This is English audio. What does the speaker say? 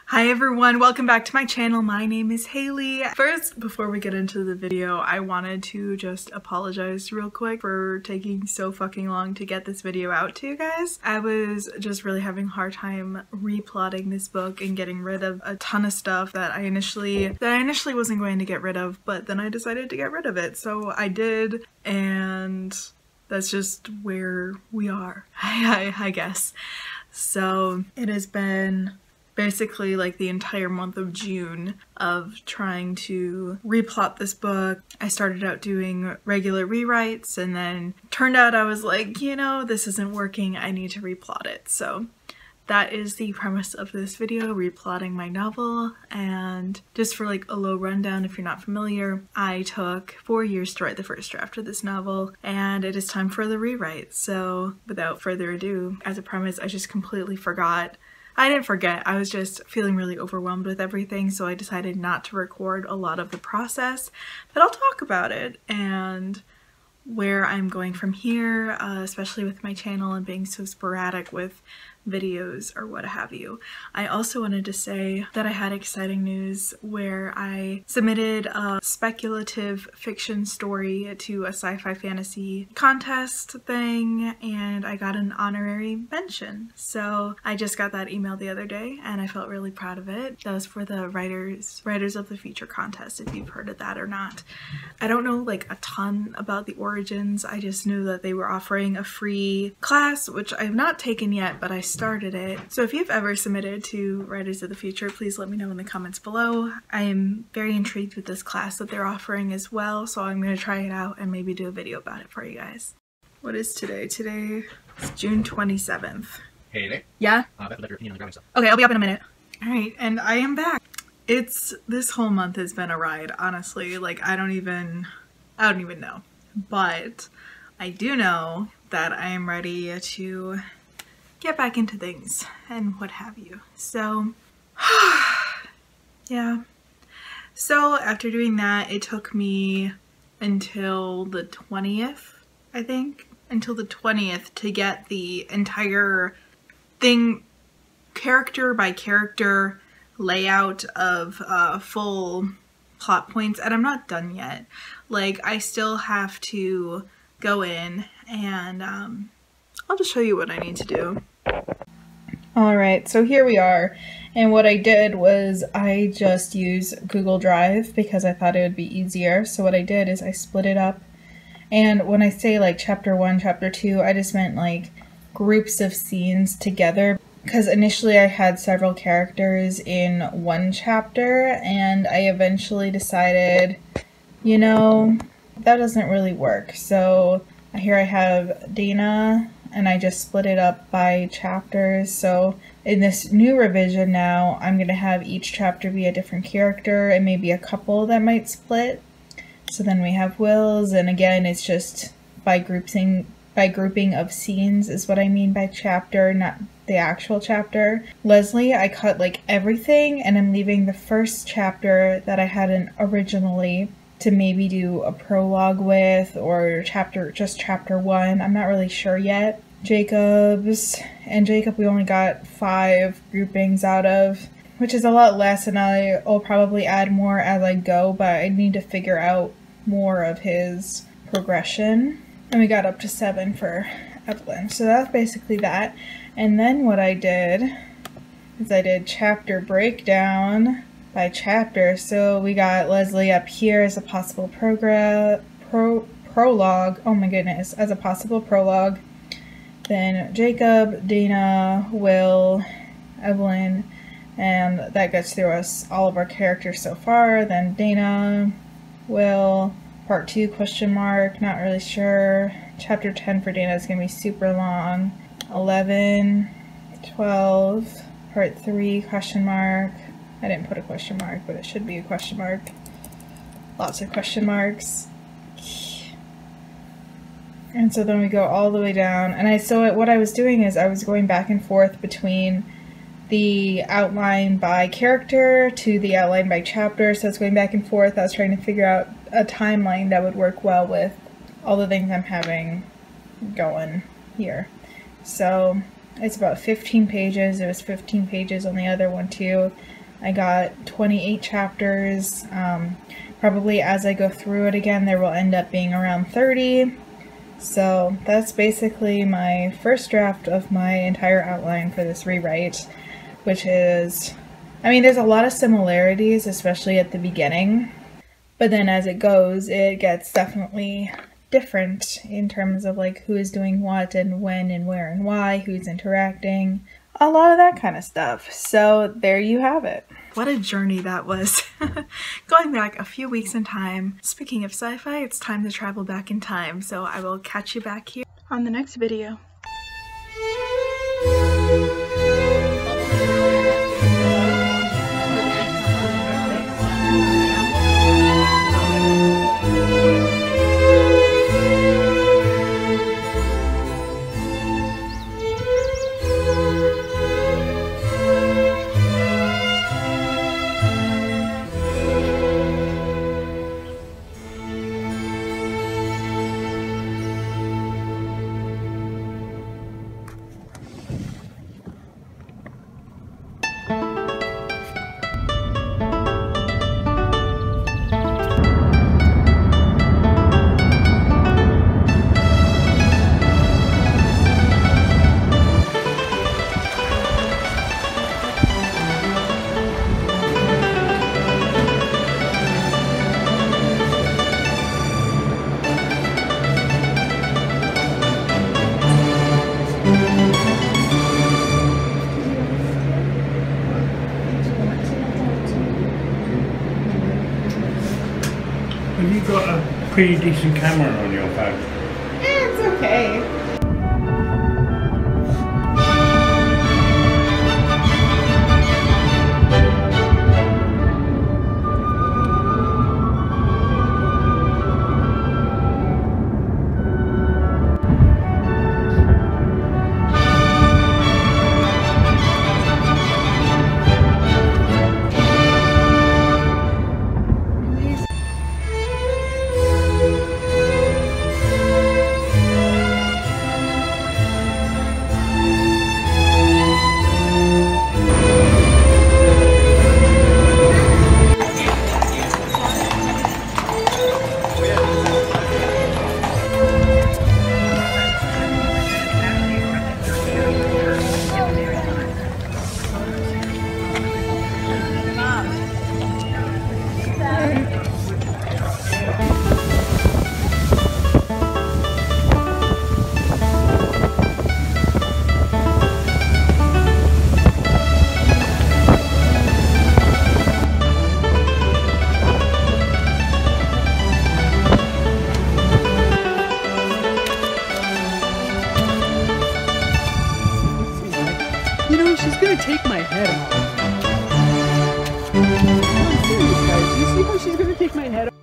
Hi everyone, welcome back to my channel. My name is Haley. First, before we get into the video, I wanted to just apologize real quick for taking so fucking long to get this video out to you guys. I was just really having a hard time replotting this book and getting rid of a ton of stuff that I initially wasn't going to get rid of, but then I decided to get rid of it. So I did, and that's just where we are, I guess. So it has been basically like the entire month of June of trying to replot this book. I started out doing regular rewrites and then turned out I was like, you know, this isn't working, I need to replot it. So that is the premise of this video, replotting my novel. And just for like a low rundown, if you're not familiar, I took 4 years to write the first draft of this novel, and it is time for the rewrite. So without further ado, as a premise, I just completely forgot. I didn't forget, I was just feeling really overwhelmed with everything, so I decided not to record a lot of the process, but I'll talk about it and where I'm going from here, especially with my channel and being so sporadic with videos or what have you. I also wanted to say that I had exciting news where I submitted a speculative fiction story to a sci-fi fantasy contest thing, and I got an honorary mention. So I just got that email the other day and I felt really proud of it. That was for the Writers of the Future contest, if you've heard of that or not. I don't know like a ton about the origins. I just knew that they were offering a free class, which I have not taken yet, but I started it. So if you've ever submitted to Writers of the Future, please let me know in the comments below. I am very intrigued with this class that they're offering as well, so I'm going to try it out and maybe do a video about it for you guys. What is today? Today is June 27th. Hey there. Yeah? I have to let your opinion on the grabbing stuff. Okay, I'll be up in a minute. Alright, and I am back. This whole month has been a ride, honestly. Like, I don't even know. But I do know that I am ready to get back into things and what have you. So yeah. So after doing that, it took me until the 20th, I think, until the 20th to get the entire thing, character by character layout of full plot points, and I'm not done yet. Like, I still have to go in and I'll just show you what I need to do. Alright, so here we are, and what I did was I just used Google Drive because I thought it would be easier. So what I did is I split it up, and when I say like chapter 1, chapter 2, I just meant like groups of scenes together, because initially I had several characters in one chapter, and I eventually decided, you know, that doesn't really work. So here I have Dana, and I just split it up by chapters. So in this new revision now, I'm going to have each chapter be a different character and maybe a couple that might split. So then we have Will's, and again, it's just by grouping of scenes is what I mean by chapter, not the actual chapter. Leslie, I cut like everything, and I'm leaving the first chapter that I hadn't originally to maybe do a prologue with, or just chapter 1. I'm not really sure yet. Jacob's, and Jacob we only got 5 groupings out of, which is a lot less, and I'll probably add more as I go, but I need to figure out more of his progression. And we got up to 7 for Evelyn. So that's basically that. And then what I did is I did chapter breakdown by chapter. So we got Leslie up here as a possible prologue. Oh my goodness, as a possible prologue. Then Jacob, Dana, Will, Evelyn, and that gets through us all of our characters so far. Then Dana, Will, part 2 question mark, not really sure. Chapter 10 for Dana is going to be super long. 11, 12, part 3 question mark. I didn't put a question mark, but it should be a question mark. Lots of question marks. And so then we go all the way down, and what I was doing is I was going back and forth between the outline by character to the outline by chapter, so it's going back and forth. I was trying to figure out a timeline that would work well with all the things I'm having going here. So It's about 15 pages. It was 15 pages on the other one too. I got 28 chapters. Probably as I go through it again, there will end up being around 30. So that's basically my first draft of my entire outline for this rewrite, which is, I mean, there's a lot of similarities, especially at the beginning, but then as it goes, it gets definitely different in terms of like who is doing what and when and where and why, who's interacting, a lot of that kind of stuff. So there you have it. What a journey that was. Going back a few weeks in time. Speaking of sci-fi, it's time to travel back in time, so I will catch you back here on the next video. Have you got a pretty decent camera on your phone? It's okay. You know, she's gonna take my head off. I'm serious, guys. You see how she's gonna take my head off?